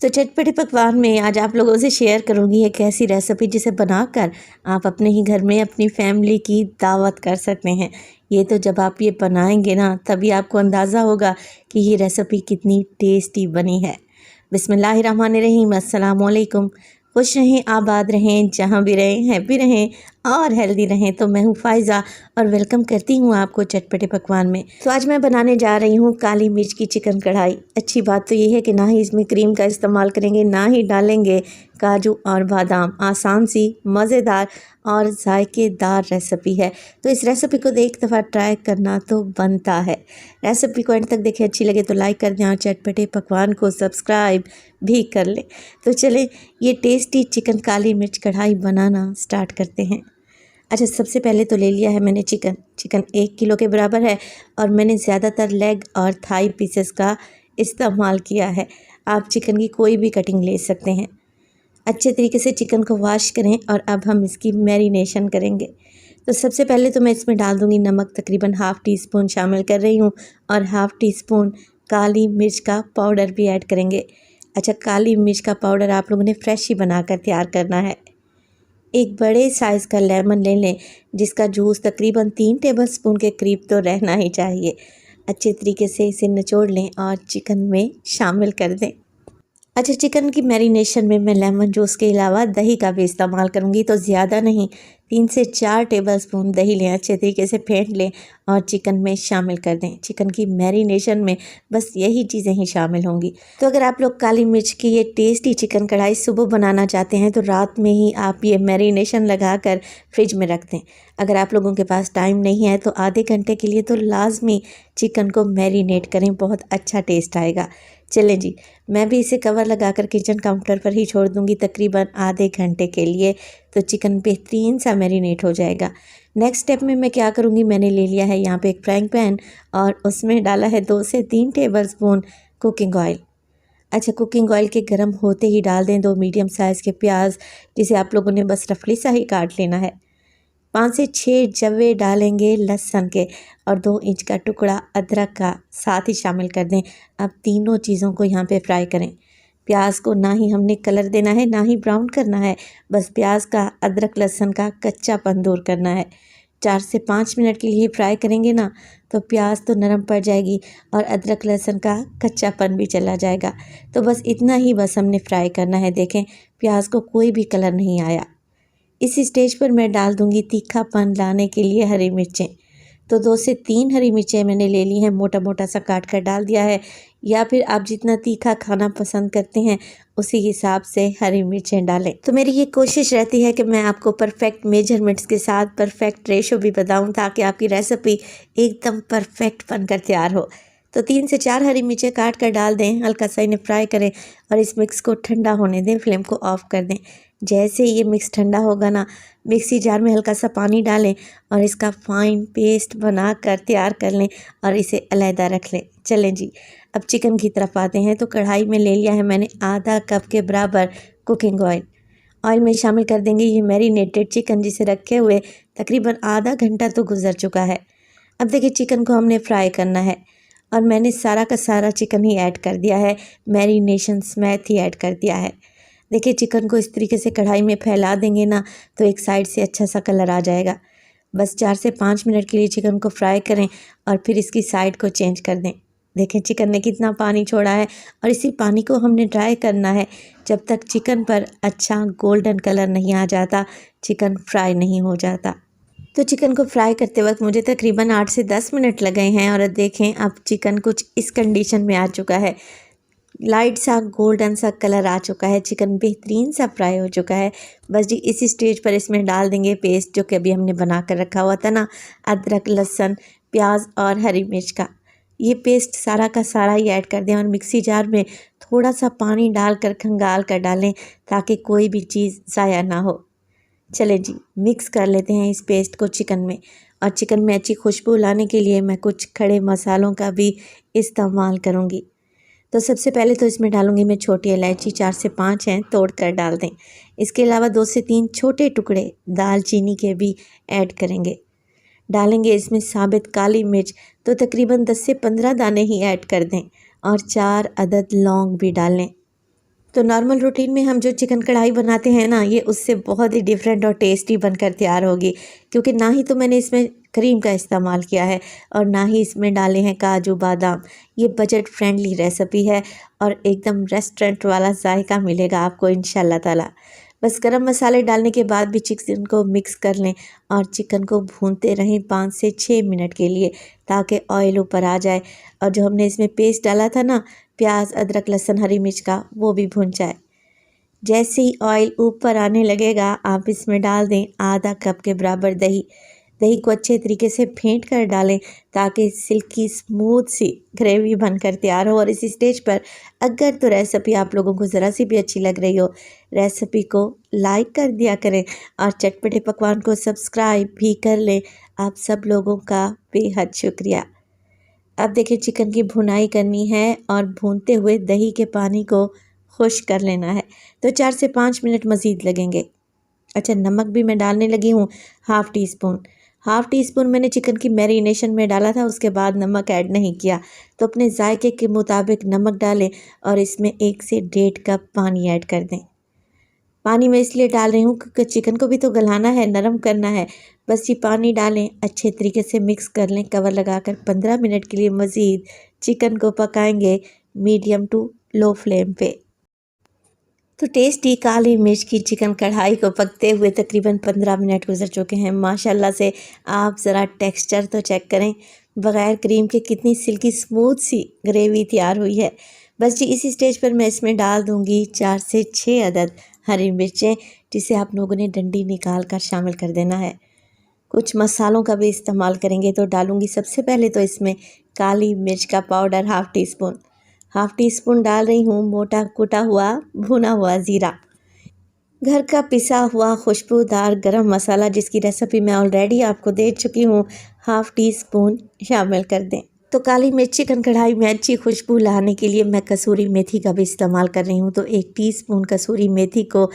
तो चटपटे पकवान में आज आप लोगों से शेयर करूंगी एक ऐसी रेसिपी जिसे बनाकर आप अपने ही घर में अपनी फैमिली की दावत कर सकते हैं। ये तो जब आप ये बनाएंगे ना तभी आपको अंदाज़ा होगा कि ये रेसिपी कितनी टेस्टी बनी है। बिस्मिल्लाहिर्रहमानिर्रहीम, अस्सलाम वालेकुम। खुश रहें, आबाद रहें, जहाँ भी रहें हैप्पी रहें और हेल्दी रहें। तो मैं हूँ फ़ायज़ा और वेलकम करती हूँ आपको चटपटे पकवान में। तो आज मैं बनाने जा रही हूँ काली मिर्च की चिकन कढ़ाई। अच्छी बात तो ये है कि ना ही इसमें क्रीम का इस्तेमाल करेंगे, ना ही डालेंगे काजू और बादाम। आसान सी, मज़ेदार और जायकेदार रेसिपी है। तो इस रेसिपी को एक दफ़ा ट्राई करना तो बनता है। रेसिपी को एंड तक देखें, अच्छी लगे तो लाइक कर दें और चटपटे पकवान को सब्सक्राइब भी कर लें। तो चलें ये टेस्टी चिकन काली मिर्च कढ़ाई बनाना स्टार्ट करते हैं। अच्छा, सबसे पहले तो ले लिया है मैंने चिकन 1 किलो के बराबर है और मैंने ज़्यादातर लेग और थाई पीसेस का इस्तेमाल किया है। आप चिकन की कोई भी कटिंग ले सकते हैं। अच्छे तरीके से चिकन को वॉश करें और अब हम इसकी मैरिनेशन करेंगे। तो सबसे पहले तो मैं इसमें डाल दूँगी नमक, तकरीबन हाफ़ टी स्पून शामिल कर रही हूँ और हाफ़ टी स्पून काली मिर्च का पाउडर भी ऐड करेंगे। अच्छा, काली मिर्च का पाउडर आप लोगों ने फ्रेश ही बनाकर तैयार करना है। एक बड़े साइज़ का लेमन ले लें जिसका जूस तकरीबन 3 टेबलस्पून के करीब तो रहना ही चाहिए। अच्छे तरीके से इसे निचोड़ लें और चिकन में शामिल कर दें। अच्छा, चिकन की मैरिनेशन में मैं लेमन जूस के अलावा दही का भी इस्तेमाल करूँगी, तो ज़्यादा नहीं, 3 से 4 टेबलस्पून दही लें, अच्छे तरीके से फेंट लें और चिकन में शामिल कर दें। चिकन की मैरिनेशन में बस यही चीज़ें ही शामिल होंगी। तो अगर आप लोग काली मिर्च की ये टेस्टी चिकन कढ़ाई सुबह बनाना चाहते हैं तो रात में ही आप ये मैरिनेशन लगाकर फ्रिज में रख दें। अगर आप लोगों के पास टाइम नहीं है तो आधे घंटे के लिए तो लाजमी चिकन को मैरिनेट करें, बहुत अच्छा टेस्ट आएगा। चलें जी, मैं भी इसे कवर लगाकर किचन काउंटर पर ही छोड़ दूंगी तकरीबन आधे घंटे के लिए, तो चिकन बेहतरीन सा मैरिनेट हो जाएगा। नेक्स्ट स्टेप में मैं क्या करूंगी, मैंने ले लिया है यहाँ पे एक फ्राइंग पैन और उसमें डाला है 2 से 3 टेबलस्पून कुकिंग ऑयल। अच्छा, कुकिंग ऑयल के गर्म होते ही डाल दें 2 मीडियम साइज़ के प्याज, जिसे आप लोगों ने बस रफली सा ही काट लेना है। 5 से 6 जवे डालेंगे लहसुन के और 2 इंच का टुकड़ा अदरक का साथ ही शामिल कर दें। अब तीनों चीज़ों को यहाँ पे फ्राई करें। प्याज को ना ही हमने कलर देना है, ना ही ब्राउन करना है, बस प्याज का, अदरक लहसुन का कच्चापन दूर करना है। 4 से 5 मिनट के लिए फ्राई करेंगे ना तो प्याज तो नरम पड़ जाएगी और अदरक लहसुन का कच्चापन भी चला जाएगा। तो बस इतना ही बस हमने फ्राई करना है। देखें, प्याज को कोई भी कलर नहीं आया। इस स्टेज पर मैं डाल दूंगी तीखापन लाने के लिए हरी मिर्चें। तो 2 से 3 हरी मिर्चें मैंने ले ली हैं, मोटा मोटा सा काट कर डाल दिया है, या फिर आप जितना तीखा खाना पसंद करते हैं उसी हिसाब से हरी मिर्चें डालें। तो मेरी ये कोशिश रहती है कि मैं आपको परफेक्ट मेजरमेंट्स के साथ परफेक्ट रेशो भी बताऊं ताकि आपकी रेसिपी एकदम परफेक्ट बनकर तैयार हो। तो 3 से 4 हरी मिर्चें काट कर डाल दें, हल्का सा इन्हें फ्राई करें और इस मिक्स को ठंडा होने दें, फ्लेम को ऑफ कर दें। जैसे ये मिक्स ठंडा होगा ना, मिक्सी जार में हल्का सा पानी डालें और इसका फाइन पेस्ट बना कर तैयार कर लें और इसे अलहदा रख लें। चलें जी, अब चिकन की तरफ आते हैं। तो कढ़ाई में ले लिया है मैंने आधा कप के बराबर कुकिंग ऑयल। ऑयल में शामिल कर देंगे ये मैरिनेटेड चिकन जिसे रखे हुए तकरीबन आधा घंटा तो गुजर चुका है। अब देखिए, चिकन को हमने फ्राई करना है और मैंने सारा का सारा चिकन ही ऐड कर दिया है, मैरिनेशन समेत ही ऐड कर दिया है। देखिए, चिकन को इस तरीके से कढ़ाई में फैला देंगे ना तो एक साइड से अच्छा सा कलर आ जाएगा। बस 4 से 5 मिनट के लिए चिकन को फ्राई करें और फिर इसकी साइड को चेंज कर दें। देखें, चिकन ने कितना पानी छोड़ा है और इसी पानी को हमने ड्राई करना है। जब तक चिकन पर अच्छा गोल्डन कलर नहीं आ जाता, चिकन फ्राई नहीं हो जाता। तो चिकन को फ्राई करते वक्त मुझे तकरीबन 8 से 10 मिनट लगे हैं और देखें, अब चिकन कुछ इस कंडीशन में आ चुका है। लाइट सा गोल्डन सा कलर आ चुका है, चिकन बेहतरीन सा फ्राई हो चुका है। बस जी, इस स्टेज पर इसमें डाल देंगे पेस्ट जो कि अभी हमने बना कर रखा हुआ था ना, अदरक लहसुन प्याज और हरी मिर्च का। ये पेस्ट सारा का सारा ही ऐड कर दें और मिक्सी जार में थोड़ा सा पानी डालकर खंगाल कर डालें ताकि कोई भी चीज़ ज़ाया ना हो। चलें जी, मिक्स कर लेते हैं इस पेस्ट को चिकन में। और चिकन में अच्छी खुशबू लाने के लिए मैं कुछ खड़े मसालों का भी इस्तेमाल करूँगी। तो सबसे पहले तो इसमें डालूंगी मैं छोटी इलायची, 4 से 5 हैं, तोड़ कर डाल दें। इसके अलावा 2 से 3 छोटे टुकड़े दालचीनी के भी ऐड करेंगे। डालेंगे इसमें साबित काली मिर्च, तो तकरीबन 10 से 15 दाने ही ऐड कर दें और 4 अदद लौंग भी डालें। तो नॉर्मल रूटीन में हम जो चिकन कढ़ाई बनाते हैं ना, ये उससे बहुत ही डिफरेंट और टेस्टी बनकर तैयार होगी, क्योंकि ना ही तो मैंने इसमें क्रीम का इस्तेमाल किया है और ना ही इसमें डाले हैं काजू बादाम। ये बजट फ्रेंडली रेसिपी है और एकदम रेस्टोरेंट वाला जायका मिलेगा आपको इंशाल्लाह ताला। बस गरम मसाले डालने के बाद भी चिकन को मिक्स कर लें और चिकन को भूनते रहें 5 से 6 मिनट के लिए, ताकि ऑयल ऊपर आ जाए और जो हमने इसमें पेस्ट डाला था ना, प्याज अदरक लहसुन हरी मिर्च का, वो भी भुन जाए। जैसे ही ऑयल ऊपर आने लगेगा आप इसमें डाल दें आधा कप के बराबर दही। दही को अच्छे तरीके से फेंट कर डालें ताकि सिल्की स्मूथ सी ग्रेवी बनकर तैयार हो। और इस स्टेज पर अगर तो रेसिपी आप लोगों को ज़रा सी भी अच्छी लग रही हो, रेसिपी को लाइक कर दिया करें और चटपटे पकवान को सब्सक्राइब भी कर लें। आप सब लोगों का बेहद शुक्रिया। अब देखिए चिकन की भुनाई करनी है और भूनते हुए दही के पानी को खुश्क कर लेना है, तो 4 से 5 मिनट मज़ीद लगेंगे। अच्छा, नमक भी मैं डालने लगी हूँ हाफ़ टी स्पून मैंने चिकन की मैरिनेशन में डाला था, उसके बाद नमक ऐड नहीं किया। तो अपने जायके के मुताबिक नमक डालें और इसमें 1 से 1.5 कप पानी ऐड कर दें। पानी मैं इसलिए डाल रही हूँ क्योंकि चिकन को भी तो गलाना है, नरम करना है। बस ये पानी डालें, अच्छे तरीके से मिक्स कर लें, कवर लगाकर 15 मिनट के लिए मज़ीद चिकन को पकाएंगे मीडियम टू लो फ्लेम पे। तो टेस्टी काली मिर्च की चिकन कढ़ाई को पकते हुए तकरीबन 15 मिनट गुजर चुके हैं। माशाल्लाह से आप ज़रा टेक्सचर तो चेक करें, बग़ैर क्रीम के कितनी सिल्की स्मूथ सी ग्रेवी तैयार हुई है। बस जी इसी स्टेज पर मैं इसमें डाल दूँगी 4 से 6 अदद हरी मिर्चें, जिसे आप लोगों ने डंडी निकाल कर शामिल कर देना है। कुछ मसालों का भी इस्तेमाल करेंगे, तो डालूँगी सबसे पहले तो इसमें काली मिर्च का पाउडर हाफ़ टी स्पून डाल रही हूँ मोटा कुटा हुआ भुना हुआ ज़ीरा, घर का पिसा हुआ खुशबूदार गरम मसाला जिसकी रेसिपी मैं ऑलरेडी आपको दे चुकी हूँ, हाफ़ टी स्पून शामिल कर दें। तो काली मिर्च चिकन कढ़ाई में अच्छी खुशबू लाने के लिए मैं कसूरी मेथी का भी इस्तेमाल कर रही हूँ, तो 1 टीस्पून कसूरी मेथी को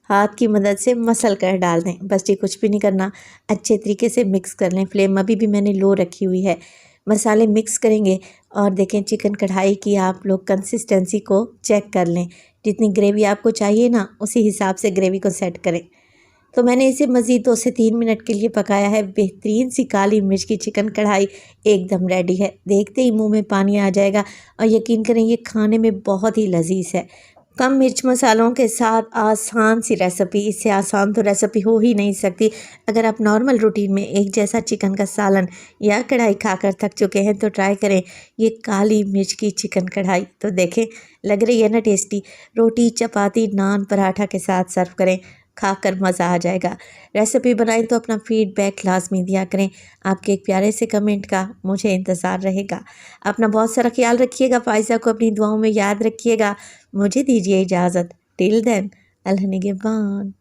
हाथ की मदद से मसल कर डाल दें। बस ये कुछ भी नहीं करना, अच्छे तरीके से मिक्स कर लें। फ्लेम अभी भी मैंने लो रखी हुई है। मसाले मिक्स करेंगे और देखें चिकन कढ़ाई की आप लोग कंसिस्टेंसी को चेक कर लें, जितनी ग्रेवी आपको चाहिए ना उसी हिसाब से ग्रेवी को सेट करें। तो मैंने इसे मज़ीद 2 से 3 मिनट के लिए पकाया है। बेहतरीन सी काली मिर्च की चिकन कढ़ाई एकदम रेडी है। देखते ही मुंह में पानी आ जाएगा और यकीन करें ये खाने में बहुत ही लजीज है। कम मिर्च मसालों के साथ आसान सी रेसिपी, इससे आसान तो रेसिपी हो ही नहीं सकती। अगर आप नॉर्मल रूटीन में एक जैसा चिकन का सालन या कढ़ाई खाकर थक चुके हैं तो ट्राई करें ये काली मिर्च की चिकन कढ़ाई। तो देखें लग रही है ना टेस्टी। रोटी चपाती नान पराठा के साथ सर्व करें, खाकर मज़ा आ जाएगा। रेसिपी बनाएं तो अपना फीडबैक लाजमी दिया करें। आपके एक प्यारे से कमेंट का मुझे इंतज़ार रहेगा। अपना बहुत सारा ख्याल रखिएगा। फ़ाइज़ा को अपनी दुआओं में याद रखिएगा। मुझे दीजिए इजाज़त। टिल देन, अल्लाह निगहबान।